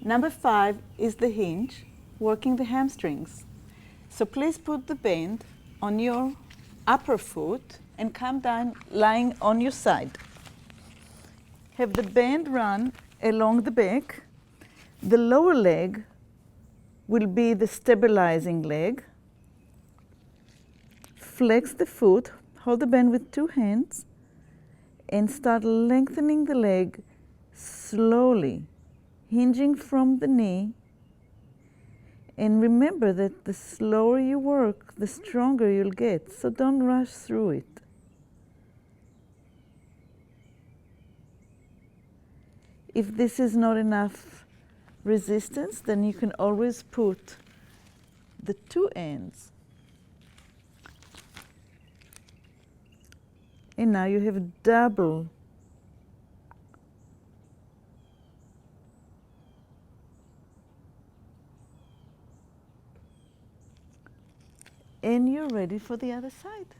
Number 5 is the hinge, working the hamstrings. So please put the band on your upper foot and come down lying on your side. Have the band run along the back. The lower leg will be the stabilizing leg. Flex the foot, hold the band with 2 hands, and start lengthening the leg slowly, hinging from the knee. And remember that the slower you work, the stronger you'll get, so don't rush through it. If this is not enough resistance, then you can always put the 2 ends. And now you have double. And you're ready for the other side.